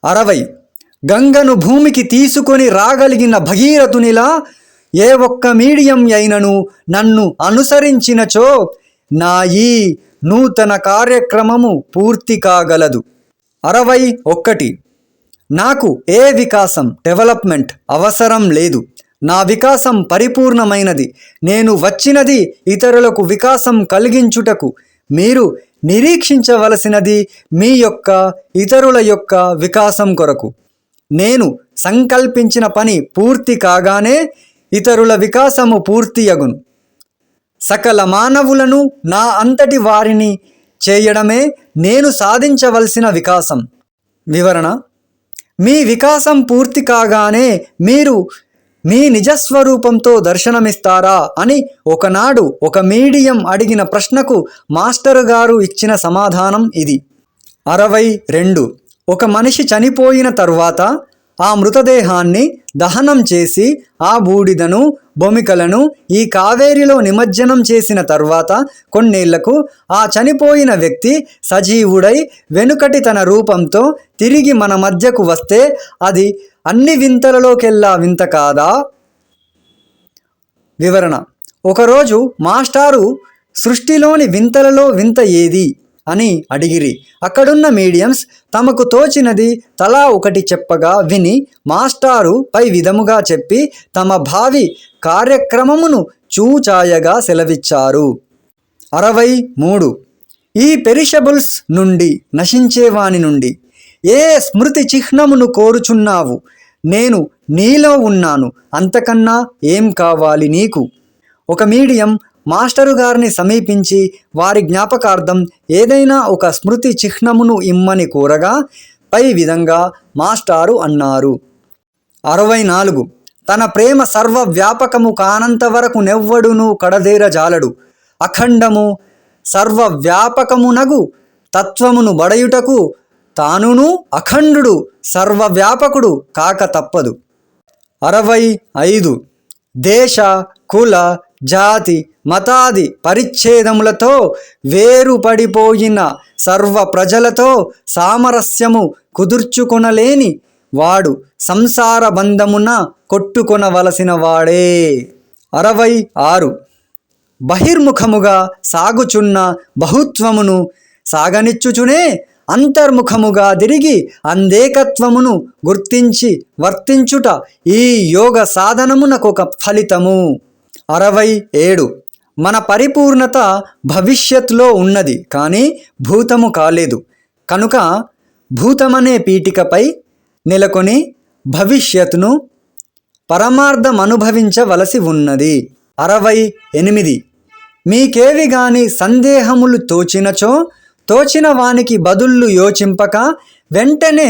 60. గంగను భూమికి తీసుకొని రాగలిగిన భగీరథునిలా ఏ ఒక్క మీడియం అయినను నన్ను అనుసరించినచో నా ఈ నూతన కార్యక్రమము పూర్తి కాగలదు. 61. నాకు ఏ వికాసం డెవలప్మెంట్ అవసరం లేదు. నా వికాసం పరిపూర్ణమైనది. నేను వచ్చినది ఇతరులకు వికాసం కలిగించుటకు. మీరు నిరీక్షించవలసినది మీ యొక్క ఇతరుల యొక్క వికాసం కొరకు. నేను సంకల్పించిన పని పూర్తి కాగానే ఇతరుల వికాసము పూర్తియగును. సకల మానవులను నా అంతటి వారిని చేయడమే నేను సాధించవలసిన వికాసం. వివరణ: మీ వికాసం పూర్తి కాగానే మీరు మీ నిజస్వరూపంతో దర్శనమిస్తారా అని ఒకనాడు ఒక మీడియం అడిగిన ప్రశ్నకు మాస్టర్ గారు ఇచ్చిన సమాధానం ఇది. 62. ఒక మనిషి చనిపోయిన తరువాత ఆ మృతదేహాన్ని దహనం చేసి ఆ బూడిదను బొమికలను ఈ కావేరిలో నిమజ్జనం చేసిన తరువాత కొన్నేళ్లకు ఆ చనిపోయిన వ్యక్తి సజీవుడై వెనుకటి తన రూపంతో తిరిగి మన మధ్యకు వస్తే అది అన్ని వింతలలోకెల్లా వింత కాదా? వివరణ: ఒకరోజు మాస్టారు సృష్టిలోని వింతలలో వింత ఏది అని అడిగిరి. అక్కడున్న మీడియంస్ తమకు తోచినది తలా ఒకటి చెప్పగా విని మాస్టారు పై విధముగా చెప్పి తమ భావి కార్యక్రమమును చూచాయగా సెలవిచ్చారు. 63. ఈ పెరిషబుల్స్ నుండి, నశించేవాని నుండి ఏ స్మృతి చిహ్నమును కోరుచున్నావు? నేను నీలో ఉన్నాను, అంతకన్నా ఏం కావాలి నీకు? ఒక మీడియం మాస్టరు గారిని సమీపించి వారి జ్ఞాపకార్థం ఏదైనా ఒక స్మృతి చిహ్నమును ఇమ్మని కోరగా పై విధంగా మాస్టారు అన్నారు. 64. తన ప్రేమ సర్వవ్యాపకము కానంత వరకు నెవ్వడును కడదేరజాలడు. అఖండము సర్వవ్యాపకమునగు తత్వమును బడయుటకు తానును అఖండుడు సర్వవ్యాపకుడు కాక తప్పదు. 65. దేశ, కుల, జాతి, మతాది పరిచ్ఛేదములతో వేరుపడిపోయిన సర్వ ప్రజలతో సామరస్యము కుదుర్చుకొనలేని వాడు సంసార బంధమున కొట్టుకొనవలసిన వాడే. 66. బహిర్ముఖముగా సాగుచున్న బహుత్వమును సాగనిచ్చుచునే అంతర్ముఖముగా తిరిగి అందేకత్వమును గుర్తించి వర్తించుట ఈ యోగ సాధనమునకొక ఫలితము. 67. మన పరిపూర్ణత భవిష్యత్తులో ఉన్నది, కానీ భూతము కాలేదు. కనుక భూతమనే పీఠికపై నెలకొని భవిష్యత్తును పరమార్థమనుభవించవలసి ఉన్నది. 68. మీకేవి గాని సందేహములు తోచినచో తోచిన వానికి బదుళ్ళు యోచింపక వెంటనే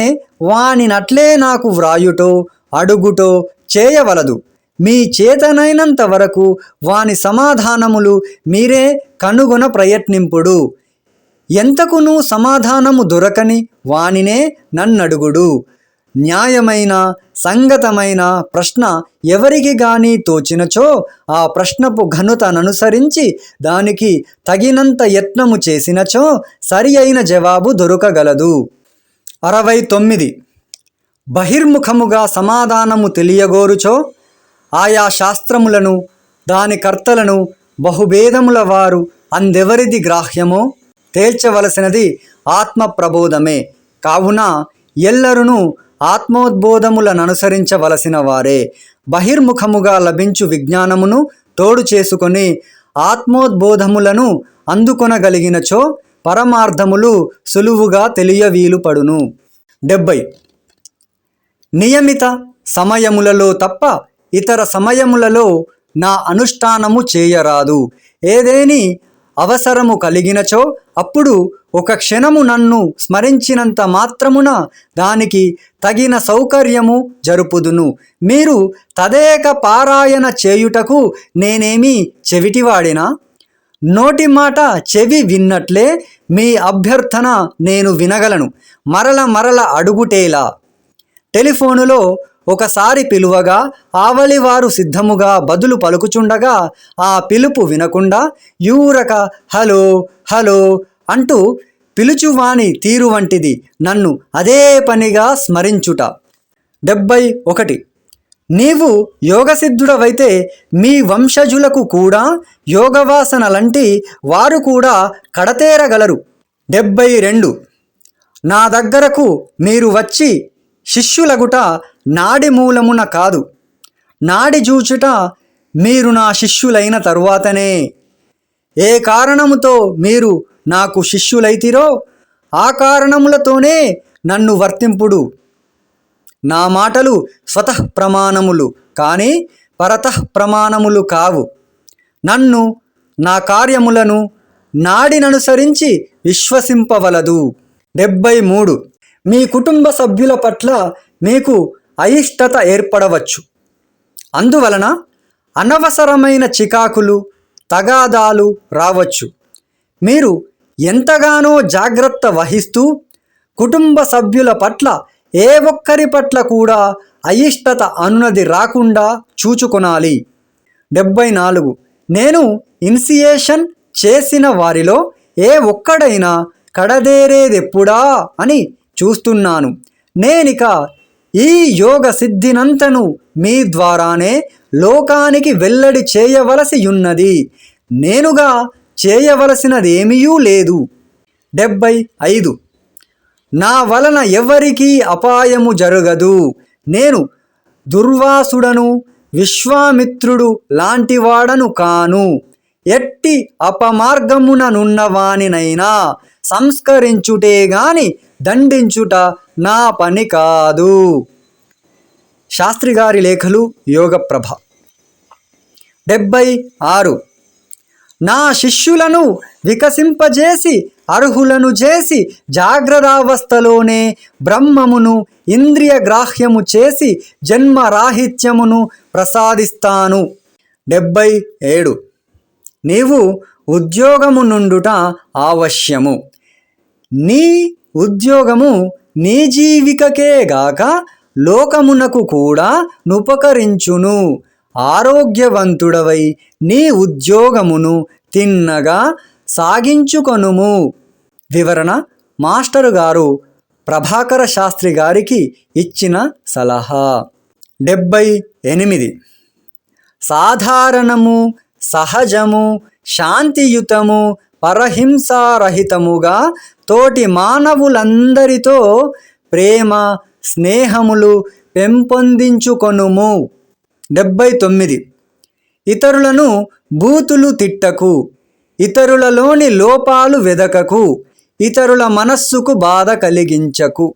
వానినట్లే నాకు వ్రాయుటో అడుగుటో చేయవలదు. మీ చేతనైనంత వరకు వాని సమాధానములు మీరే కనుగొన ప్రయత్నింపుడు. ఎంతకును సమాధానము దొరకని వానినే నన్నడుగుడు. న్యాయమైన సంగతమైన ప్రశ్న ఎవరికి గాని తోచినచో ఆ ప్రశ్నపు ఘనతననుసరించి దానికి తగినంత యత్నము చేసినచో సరి అయిన జవాబు దొరకగలదు. 69. బహిర్ముఖముగా సమాధానము తెలియగోరుచో ఆయా శాస్త్రములను దాని కర్తలను బహుభేదముల వారు అందెవరిది గ్రాహ్యమో తేల్చవలసినది ఆత్మ ప్రబోధమే. కావున ఎల్లరునూ ఆత్మోద్బోధములననుసరించవలసిన వారే. బహిర్ముఖముగా లభించు విజ్ఞానమును తోడు చేసుకొని ఆత్మోద్బోధములను అందుకొనగలిగినచో పరమార్థములు సులువుగా తెలియవీలుపడును. 70. నియమిత సమయములలో తప్ప ఇతర సమయములలో నా అనుష్ఠానము చేయరాదు. ఏదేని అవసరము కలిగినచో అప్పుడు ఒక క్షణము నన్ను స్మరించినంత మాత్రమున దానికి తగిన సౌకర్యము జరుపుదును. మీరు తదేక పారాయణ చేయుటకు నేనేమి చెవిటివాడినా? నోటి మాట చెవి విన్నట్లే మీ అభ్యర్థన నేను వినగలను. మరల మరల అడుగుటేలా? టెలిఫోనులో ఒకసారి పిలువగా ఆవలివారు సిద్ధముగా బదులు పలుకుచుండగా ఆ పిలుపు వినకుండా యూరక హలో హలో అంటూ పిలుచువాని తీరు వంటిది, నన్ను అదే పనిగా స్మరించుట. 71. నీవు యోగసిద్ధుడవైతే మీ వంశజులకు కూడా యోగవాసనలంటి వారు కూడా కడతేరగలరు. 72. నా దగ్గరకు మీరు వచ్చి శిష్యులగుట నాడి మూలమున కాదు, నాడి జూచుట మీరు నా శిష్యులైన తరువాతనే. ఏ కారణముతో మీరు నాకు శిష్యులైతిరో ఆ కారణములతోనే నన్ను వర్తింపుడు. నా మాటలు స్వతః ప్రమాణములు కానీ పరతః ప్రమాణములు కావు. నన్ను, నా కార్యములను నాడిననుసరించి విశ్వసింపవలదు. 73. మీ కుటుంబ సభ్యుల పట్ల మీకు అయిష్టత ఏర్పడవచ్చు. అందువలన అనవసరమైన చికాకులు, తగాదాలు రావచ్చు. మీరు ఎంతగానో జాగ్రత్త వహిస్తూ కుటుంబ సభ్యుల పట్ల ఏ ఒక్కరి పట్ల కూడా అయిష్టత అనునది రాకుండా చూచుకొనాలి. 74. నేను ఇనిషియేషన్ చేసిన వారిలో ఏ ఒక్కడైనా కడదేరేదెప్పుడా అని చూస్తున్నాను. నేనిక ఈ యోగ సిద్ధినంతను మీ ద్వారానే లోకానికి వెల్లడి చేయవలసి ఉన్నది. నేనుగా చేయవలసినదేమీయూ లేదు. 75. నా వలన ఎవరికీ అపాయము జరగదు. నేను దుర్వాసుడను, విశ్వామిత్రుడు లాంటివాడను కాను. ఎట్టి అపమార్గముననున్నవానినైనా సంస్కరించుటే గాని దండించుట నా పని కాదు. శాస్త్రిగారి లేఖలు, యోగప్రభ. 76. నా శిష్యులను వికసింపజేసి అర్హులను చేసి జాగ్రత్తావస్థలోనే బ్రహ్మమును ఇంద్రియ గ్రాహ్యము చేసి జన్మరాహిత్యమును ప్రసాదిస్తాను. 77. నీవు ఉద్యోగము నుండుట ఆవశ్యము. నీ ఉద్యోగము నీ జీవికకే గాక లోకమునకు కూడా నుపకరించును. ఆరోగ్యవంతుడవై నీ ఉద్యోగమును తిన్నగా సాగించుకొనుము. వివరణ: మాస్టరు గారు ప్రభాకర శాస్త్రి గారికి ఇచ్చిన సలహా. 78. సాధారణము, సహజము, శాంతియుతము, పరహింసారహితముగా తోటి మానవులందరితో ప్రేమ, స్నేహములు పెంపొందించుకొనుము. 79. ఇతరులను బూతులు తిట్టకు, ఇతరులలోని లోపాలు వెదకకు, ఇతరుల మనస్సుకు బాధ కలిగించకు.